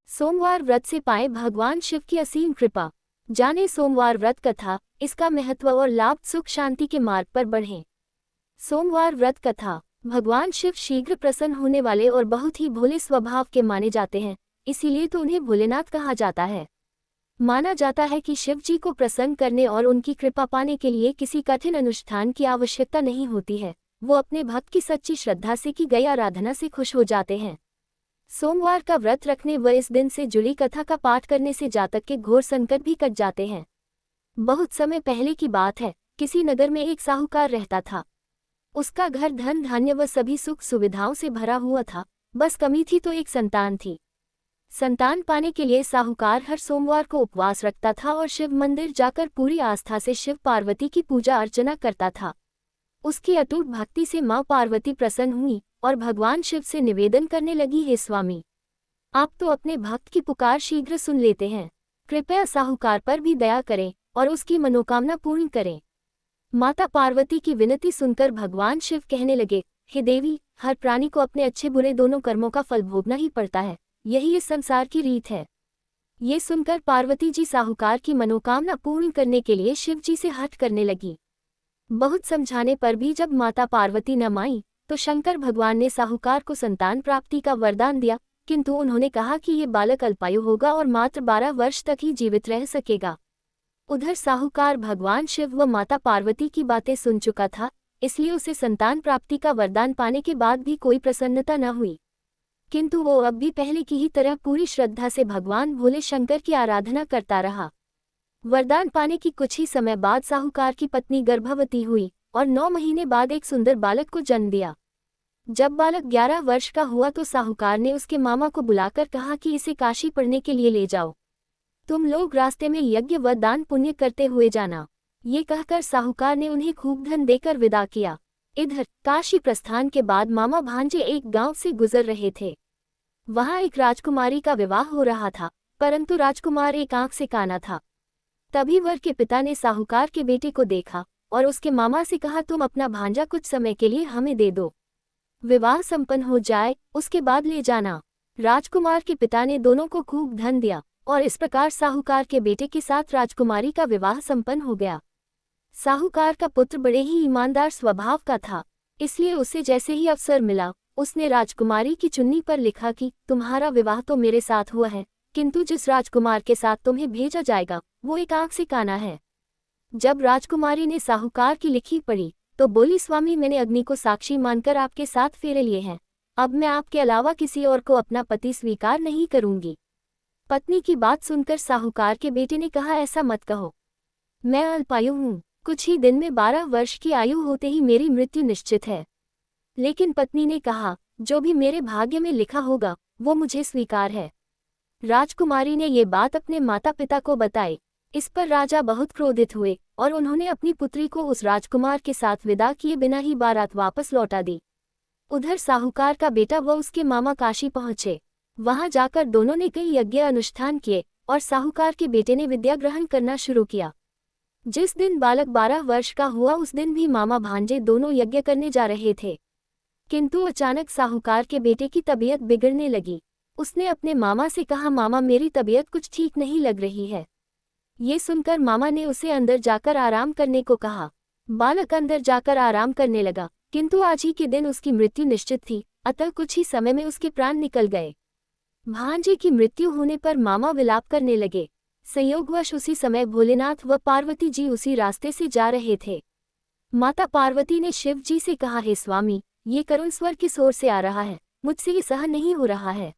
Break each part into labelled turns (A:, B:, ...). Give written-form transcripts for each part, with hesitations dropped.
A: सोमवार व्रत से पाए भगवान शिव की असीम कृपा। जाने सोमवार व्रत कथा, इसका महत्व और लाभ, सुख शांति के मार्ग पर बढ़ें। सोमवार व्रत कथा। भगवान शिव शीघ्र प्रसन्न होने वाले और बहुत ही भोले स्वभाव के माने जाते हैं, इसीलिए तो उन्हें भोलेनाथ कहा जाता है। माना जाता है कि शिव जी को प्रसन्न करने और उनकी कृपा पाने के लिए किसी कठिन अनुष्ठान की आवश्यकता नहीं होती है। वो अपने भक्त की सच्ची श्रद्धा से की गई आराधना से खुश हो जाते हैं। सोमवार का व्रत रखने व इस दिन से जुड़ी कथा का पाठ करने से जातक के घोर संकट भी कट जाते हैं। बहुत समय पहले की बात है, किसी नगर में एक साहूकार रहता था। उसका घर धन धान्य व सभी सुख सुविधाओं से भरा हुआ था, बस कमी थी तो एक संतान थी। संतान पाने के लिए साहूकार हर सोमवार को उपवास रखता था और शिव मंदिर जाकर पूरी आस्था से शिव पार्वती की पूजा अर्चना करता था। उसकी अटूट भक्ति से मां पार्वती प्रसन्न हुई और भगवान शिव से निवेदन करने लगी, हे स्वामी, आप तो अपने भक्त की पुकार शीघ्र सुन लेते हैं, कृपया साहूकार पर भी दया करें और उसकी मनोकामना पूर्ण करें। माता पार्वती की विनती सुनकर भगवान शिव कहने लगे, हे देवी, हर प्राणी को अपने अच्छे बुरे दोनों कर्मों का फल भोगना ही पड़ता है, यही इस संसार की रीत है। ये सुनकर पार्वती जी साहूकार की मनोकामना पूर्ण करने के लिए शिव जी से हठ करने लगी। बहुत समझाने पर भी जब माता पार्वती न मानी, तो शंकर भगवान ने साहूकार को संतान प्राप्ति का वरदान दिया, किंतु उन्होंने कहा कि ये बालक अल्पायु होगा और मात्र 12 वर्ष तक ही जीवित रह सकेगा। उधर साहूकार भगवान शिव व माता पार्वती की बातें सुन चुका था, इसलिए उसे संतान प्राप्ति का वरदान पाने के बाद भी कोई प्रसन्नता न हुई, किंतु वो अब भी पहले की ही तरह पूरी श्रद्धा से भगवान भोले शंकर की आराधना करता रहा। वरदान पाने की कुछ ही समय बाद साहूकार की पत्नी गर्भवती हुई और 9 महीने बाद एक सुंदर बालक को जन्म दिया। जब बालक 11 वर्ष का हुआ तो साहूकार ने उसके मामा को बुलाकर कहा कि इसे काशी पढ़ने के लिए ले जाओ, तुम लोग रास्ते में यज्ञ व दान पुण्य करते हुए जाना। ये कहकर साहूकार ने उन्हें खूब धन देकर विदा किया। इधर काशी प्रस्थान के बाद मामा भांजे एक गांव से गुजर रहे थे। वहां एक राजकुमारी का विवाह हो रहा था, परंतु राजकुमार एक आंख से काना था। तभी वर के पिता ने साहूकार के बेटे को देखा और उसके मामा से कहा, तुम अपना भांजा कुछ समय के लिए हमें दे दो, विवाह संपन्न हो जाए उसके बाद ले जाना। राजकुमार के पिता ने दोनों को खूब धन दिया और इस प्रकार साहूकार के बेटे के साथ राजकुमारी का विवाह संपन्न हो गया। साहूकार का पुत्र बड़े ही ईमानदार स्वभाव का था, इसलिए उसे जैसे ही अवसर मिला उसने राजकुमारी की चुन्नी पर लिखा कि तुम्हारा विवाह तो मेरे साथ हुआ है, किंतु जिस राजकुमार के साथ तुम्हें भेजा जाएगा वो एक आंख से काना है। जब राजकुमारी ने साहूकार की लिखी पढ़ी तो बोली, स्वामी, मैंने अग्नि को साक्षी मानकर आपके साथ फेरे लिए हैं, अब मैं आपके अलावा किसी और को अपना पति स्वीकार नहीं करूंगी। पत्नी की बात सुनकर साहूकार के बेटे ने कहा, ऐसा मत कहो, मैं अल्पायु हूँ, कुछ ही दिन में 12 वर्ष की आयु होते ही मेरी मृत्यु निश्चित है। लेकिन पत्नी ने कहा, जो भी मेरे भाग्य में लिखा होगा वो मुझे स्वीकार है। राजकुमारी ने ये बात अपने माता पिता को बताई। इस पर राजा बहुत क्रोधित हुए और उन्होंने अपनी पुत्री को उस राजकुमार के साथ विदा किए बिना ही बारात वापस लौटा दी। उधर साहूकार का बेटा व उसके मामा काशी पहुंचे। वहां जाकर दोनों ने कई यज्ञ अनुष्ठान किए और साहूकार के बेटे ने विद्या ग्रहण करना शुरू किया। जिस दिन बालक 12 वर्ष का हुआ उस दिन भी मामा भांजे दोनों यज्ञ करने जा रहे थे, किंतु अचानक साहूकार के बेटे की तबीयत बिगड़ने लगी। उसने अपने मामा से कहा, मामा, मेरी तबीयत कुछ ठीक नहीं लग रही है। ये सुनकर मामा ने उसे अंदर जाकर आराम करने को कहा। बालक अंदर जाकर आराम करने लगा, किंतु आज ही के दिन उसकी मृत्यु निश्चित थी, अतः कुछ ही समय में उसके प्राण निकल गए। भांजे की मृत्यु होने पर मामा विलाप करने लगे। संयोगवश उसी समय भोलेनाथ व पार्वती जी उसी रास्ते से जा रहे थे। माता पार्वती ने शिव जी से कहा, हे स्वामी, ये करुण स्वर किस ओर से आ रहा है, मुझसे ये सहन नहीं हो रहा है,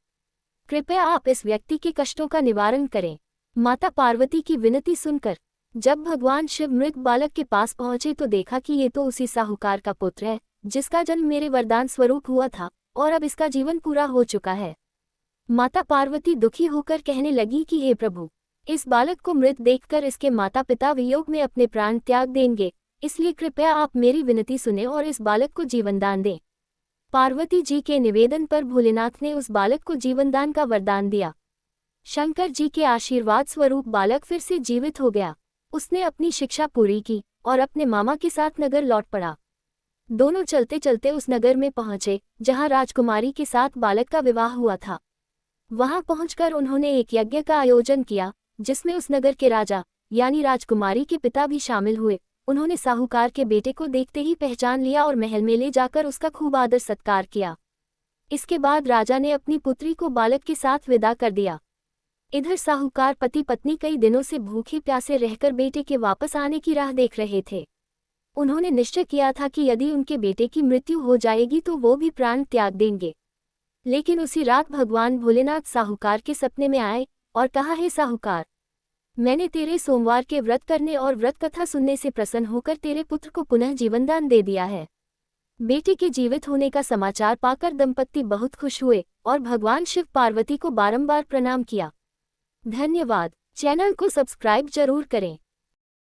A: कृपया आप इस व्यक्ति के कष्टों का निवारण करें। माता पार्वती की विनती सुनकर जब भगवान शिव मृत बालक के पास पहुंचे तो देखा कि ये तो उसी साहूकार का पुत्र है जिसका जन्म मेरे वरदान स्वरूप हुआ था और अब इसका जीवन पूरा हो चुका है। माता पार्वती दुखी होकर कहने लगी कि हे प्रभु, इस बालक को मृत देखकर इसके माता पिता वियोग में अपने प्राण त्याग देंगे, इसलिए कृपया आप मेरी विनती सुने और इस बालक को जीवनदान दें। पार्वती जी के निवेदन पर भोलेनाथ ने उस बालक को जीवनदान का वरदान दिया। शंकर जी के आशीर्वाद स्वरूप बालक फिर से जीवित हो गया। उसने अपनी शिक्षा पूरी की और अपने मामा के साथ नगर लौट पड़ा। दोनों चलते चलते उस नगर में पहुंचे जहां राजकुमारी के साथ बालक का विवाह हुआ था। वहां पहुंचकर उन्होंने एक यज्ञ का आयोजन किया जिसमें उस नगर के राजा यानी राजकुमारी के पिता भी शामिल हुए। उन्होंने साहूकार के बेटे को देखते ही पहचान लिया और महल में ले जाकर उसका खूब आदर सत्कार किया। इसके बाद राजा ने अपनी पुत्री को बालक के साथ विदा कर दिया। इधर साहूकार पति पत्नी कई दिनों से भूखे प्यासे रहकर बेटे के वापस आने की राह देख रहे थे। उन्होंने निश्चय किया था कि यदि उनके बेटे की मृत्यु हो जाएगी तो वो भी प्राण त्याग देंगे। लेकिन उसी रात भगवान भोलेनाथ साहूकार के सपने में आए और कहा, हे साहूकार, मैंने तेरे सोमवार के व्रत करने और व्रत कथा सुनने से प्रसन्न होकर तेरे पुत्र को पुनः जीवनदान दे दिया है। बेटे के जीवित होने का समाचार पाकर दंपत्ति बहुत खुश हुए और भगवान शिव पार्वती को बारंबार प्रणाम किया। धन्यवाद। चैनल को सब्सक्राइब जरूर करें।